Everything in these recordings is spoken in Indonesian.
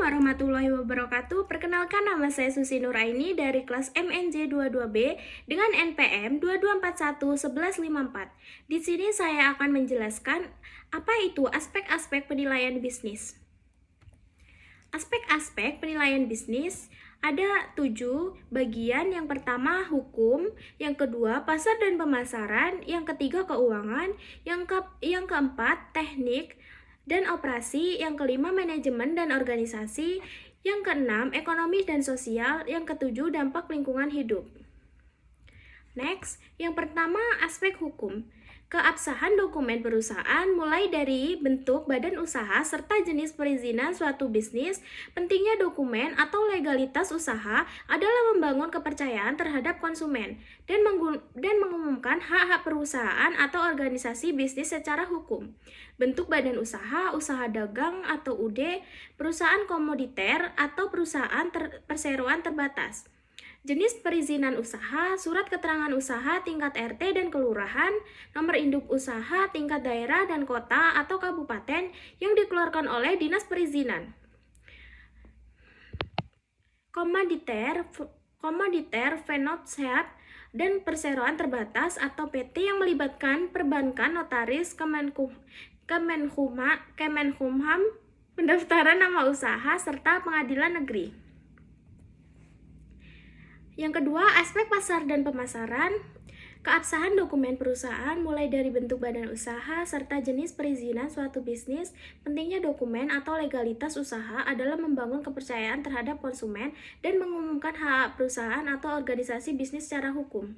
warahmatullahi wabarakatuh. Perkenalkan, nama saya Susi Nuraini dari kelas MNJ 22B dengan NPM 22411154. Di sini saya akan menjelaskan apa itu aspek-aspek penilaian bisnis. Aspek-aspek penilaian bisnis ada 7 bagian. Yang pertama hukum, yang kedua pasar dan pemasaran, yang ketiga keuangan, yang keempat teknik dan operasi, yang kelima manajemen dan organisasi, yang keenam ekonomi dan sosial, yang ketujuh dampak lingkungan hidup. Next, yang pertama aspek hukum. Keabsahan dokumen perusahaan mulai dari bentuk badan usaha serta jenis perizinan suatu bisnis. Pentingnya dokumen atau legalitas usaha adalah membangun kepercayaan terhadap konsumen dan mengumumkan hak-hak perusahaan atau organisasi bisnis secara hukum. Bentuk badan usaha, usaha dagang atau UD, perusahaan komoditer atau perusahaan perseroan terbatas. Jenis perizinan usaha, surat keterangan usaha tingkat RT dan kelurahan, nomor induk usaha tingkat daerah dan kota atau kabupaten yang dikeluarkan oleh Dinas Perizinan. Komoditer, Vennootschap, dan perseroan terbatas atau PT yang melibatkan perbankan, notaris, Kemenkumham, pendaftaran nama usaha, serta pengadilan negeri. Yang kedua, aspek pasar dan pemasaran. Keabsahan dokumen perusahaan mulai dari bentuk badan usaha serta jenis perizinan suatu bisnis. Pentingnya dokumen atau legalitas usaha adalah membangun kepercayaan terhadap konsumen dan mengumumkan hak perusahaan atau organisasi bisnis secara hukum.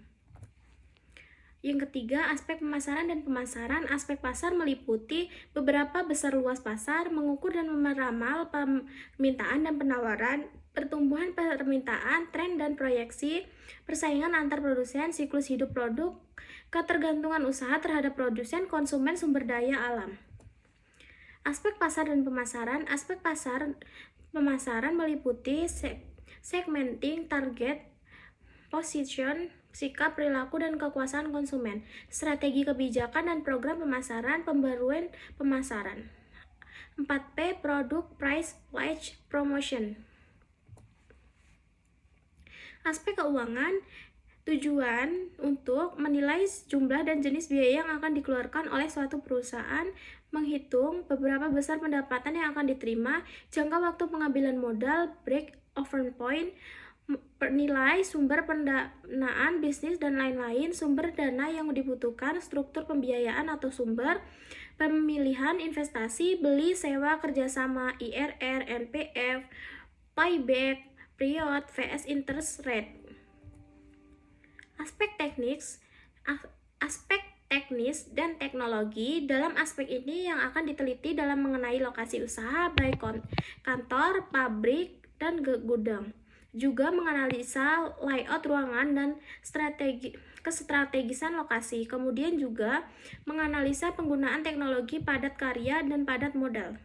Yang ketiga, aspek pemasaran dan pemasaran. Aspek pasar meliputi beberapa besar luas pasar, mengukur dan meramal permintaan dan penawaran, pertumbuhan permintaan, tren dan proyeksi, persaingan antar produsen, siklus hidup produk, ketergantungan usaha terhadap produsen, konsumen, sumber daya alam. Aspek pasar dan pemasaran. Aspek pasar pemasaran meliputi segmenting, target, position, sikap, perilaku, dan kekuasaan konsumen, strategi kebijakan dan program pemasaran, pembaruan pemasaran. 4P, produk, price, pledge, promotion. Aspek keuangan, tujuan untuk menilai jumlah dan jenis biaya yang akan dikeluarkan oleh suatu perusahaan, menghitung beberapa besar pendapatan yang akan diterima, jangka waktu pengambilan modal, break-even point, nilai sumber pendanaan bisnis dan lain-lain, sumber dana yang dibutuhkan, struktur pembiayaan atau sumber, pemilihan investasi, beli, sewa, kerjasama, IRR, NPF, payback, period, vs interest rate. Aspek teknis dan teknologi. Dalam aspek ini yang akan diteliti dalam mengenai lokasi usaha, baik kantor, pabrik, dan gudang. Juga menganalisa layout ruangan dan kestrategisan lokasi. Kemudian juga menganalisa penggunaan teknologi padat karya dan padat modal.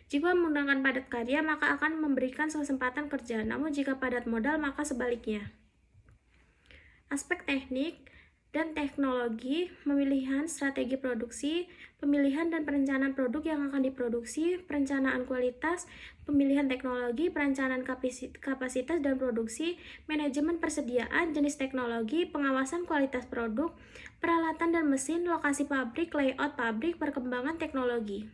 Jika menggunakan padat karya, maka akan memberikan kesempatan kerja, namun jika padat modal, maka sebaliknya. Aspek teknik dan teknologi, pemilihan strategi produksi, pemilihan dan perencanaan produk yang akan diproduksi, perencanaan kualitas, pemilihan teknologi, perencanaan kapasitas dan produksi, manajemen persediaan, jenis teknologi, pengawasan kualitas produk, peralatan dan mesin, lokasi pabrik, layout pabrik, perkembangan teknologi.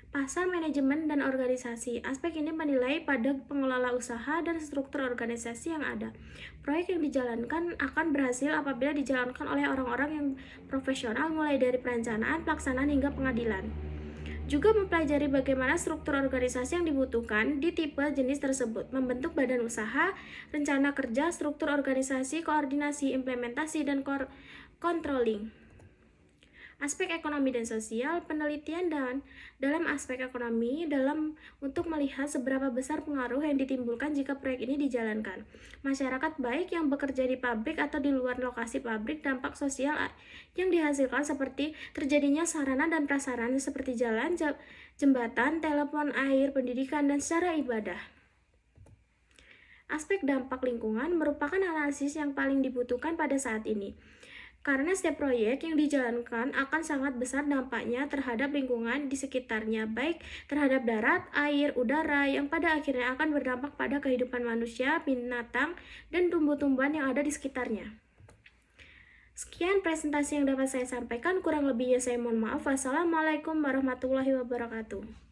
Pasar, manajemen, dan organisasi. Aspek ini menilai pada pengelola usaha dan struktur organisasi yang ada. Proyek yang dijalankan akan berhasil apabila dijalankan oleh orang-orang yang profesional mulai dari perencanaan, pelaksanaan, hingga pengadilan. Juga mempelajari bagaimana struktur organisasi yang dibutuhkan di tipe jenis tersebut, membentuk badan usaha, rencana kerja, struktur organisasi, koordinasi, implementasi, dan controlling. Aspek ekonomi dan sosial, penelitian dalam aspek ekonomi untuk melihat seberapa besar pengaruh yang ditimbulkan jika proyek ini dijalankan. Masyarakat baik yang bekerja di pabrik atau di luar lokasi pabrik, dampak sosial yang dihasilkan seperti terjadinya sarana dan prasarana seperti jalan, jembatan, telepon, air, pendidikan, dan secara ibadah. Aspek dampak lingkungan merupakan analisis yang paling dibutuhkan pada saat ini. karena setiap proyek yang dijalankan akan sangat besar dampaknya terhadap lingkungan di sekitarnya, baik terhadap darat, air, udara, yang pada akhirnya akan berdampak pada kehidupan manusia, binatang, dan tumbuh-tumbuhan yang ada di sekitarnya. Sekian presentasi yang dapat saya sampaikan, kurang lebihnya saya mohon maaf. Wassalamualaikum warahmatullahi wabarakatuh.